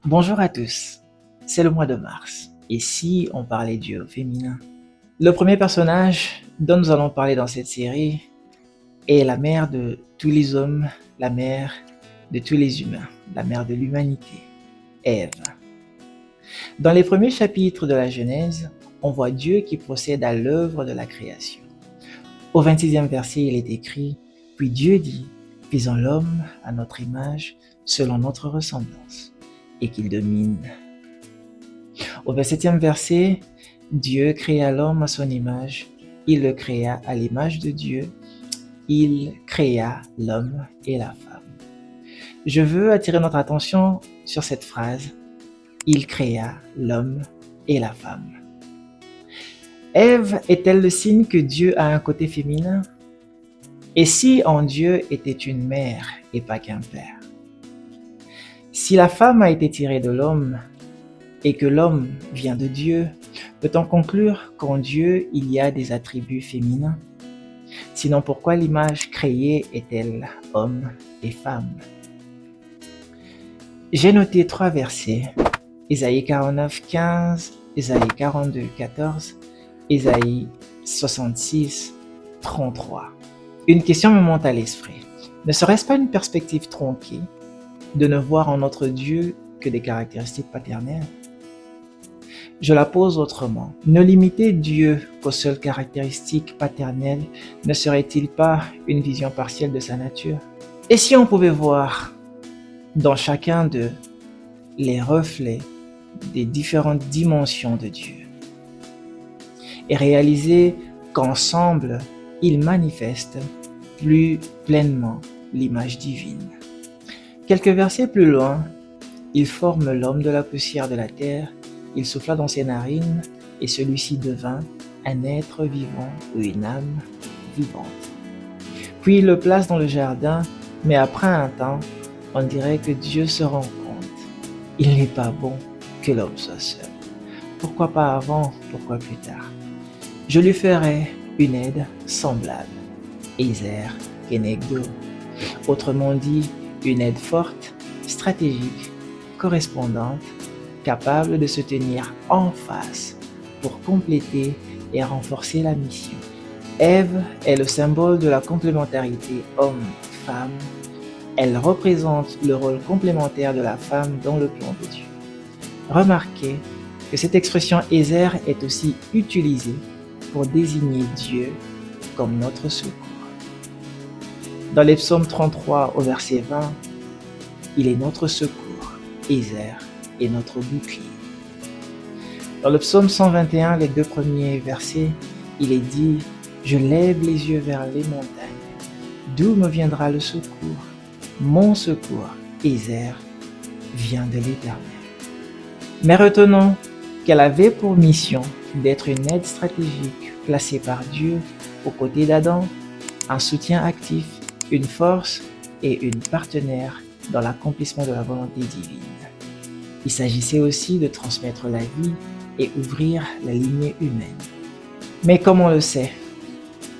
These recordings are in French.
Bonjour à tous, c'est le mois de mars. Et si on parlait Dieu au féminin? Le premier personnage dont nous allons parler dans cette série est la mère de tous les hommes, la mère de tous les humains, la mère de l'humanité, Ève. Dans les premiers chapitres de la Genèse, on voit Dieu qui procède à l'œuvre de la création. Au 26e verset, il est écrit « Puis Dieu dit, faisons l'homme à notre image, selon notre ressemblance, et qu'il domine. » Au 27e verset, Dieu créa l'homme à son image, il le créa à l'image de Dieu, il créa l'homme et la femme. Je veux attirer notre attention sur cette phrase, il créa l'homme et la femme. Ève est-elle le signe que Dieu a un côté féminin? Et si en Dieu était une mère et pas qu'un père? Si la femme a été tirée de l'homme et que l'homme vient de Dieu, peut-on conclure qu'en Dieu il y a des attributs féminins? Sinon pourquoi l'image créée est-elle homme et femme? J'ai noté 3 versets, Ésaïe 49, 15, Ésaïe 42, 14, Ésaïe 66, 33. Une question me monte à l'esprit. Ne serait-ce pas une perspective tronquée de ne voir en notre Dieu que des caractéristiques paternelles? Je la pose autrement. Ne limiter Dieu qu'aux seules caractéristiques paternelles ne serait-il pas une vision partielle de sa nature? Et si on pouvait voir dans chacun d'eux les reflets des différentes dimensions de Dieu et réaliser qu'ensemble, ils manifestent plus pleinement l'image divine. Quelques versets plus loin, il forme l'homme de la poussière de la terre, il souffla dans ses narines et celui-ci devint un être vivant ou une âme vivante. Puis il le place dans le jardin, mais après un temps, on dirait que Dieu se rend compte. Il n'est pas bon que l'homme soit seul. Pourquoi pas avant, pourquoi plus tard? Je lui ferai une aide semblable. Ezer Kenegdo. Autrement dit, une aide forte, stratégique, correspondante, capable de se tenir en face pour compléter et renforcer la mission. Ève est le symbole de la complémentarité homme-femme. Elle représente le rôle complémentaire de la femme dans le plan de Dieu. Remarquez que cette expression Ezer est aussi utilisée pour désigner Dieu comme notre secours. Dans les psaumes 33 au verset 20, il est notre secours, Ezer est notre bouclier. Dans le psaume 121, les 2 premiers versets, il est dit « Je lève les yeux vers les montagnes. D'où me viendra le secours? Mon secours, Ezer, vient de l'Éternel. » Mais retenons qu'elle avait pour mission d'être une aide stratégique placée par Dieu aux côtés d'Adam, un soutien actif, une force et une partenaire dans l'accomplissement de la volonté divine. Il s'agissait aussi de transmettre la vie et ouvrir la lignée humaine. Mais comme on le sait,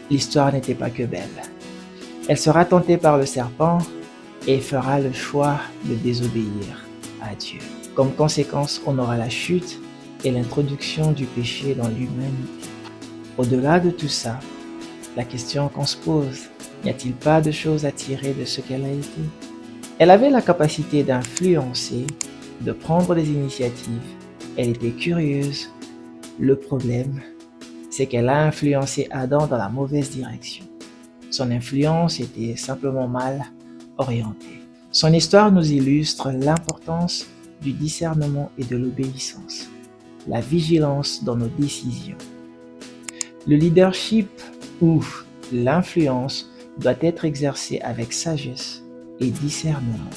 l'histoire n'était pas que belle. Elle sera tentée par le serpent et fera le choix de désobéir à Dieu. Comme conséquence, on aura la chute et l'introduction du péché dans l'humanité. Au-delà de tout ça, la question qu'on se pose, n'y a-t-il pas de choses à tirer de ce qu'elle a été? Elle avait la capacité d'influencer, de prendre des initiatives. Elle était curieuse. Le problème, c'est qu'elle a influencé Adam dans la mauvaise direction. Son influence était simplement mal orientée. Son histoire nous illustre l'importance du discernement et de l'obéissance, la vigilance dans nos décisions. Le leadership ou l'influence doit être exercé avec sagesse et discernement.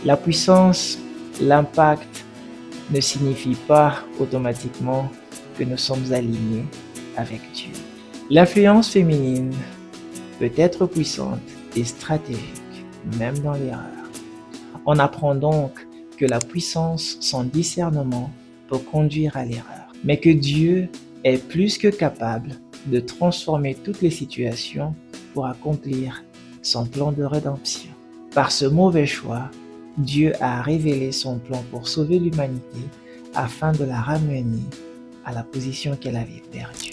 La puissance, l'impact ne signifie pas automatiquement que nous sommes alignés avec Dieu. L'influence féminine peut être puissante et stratégique, même dans l'erreur. On apprend donc que la puissance sans discernement peut conduire à l'erreur, mais que Dieu est plus que capable de transformer toutes les situations pour accomplir son plan de rédemption. Par ce mauvais choix, Dieu a révélé son plan pour sauver l'humanité afin de la ramener à la position qu'elle avait perdue.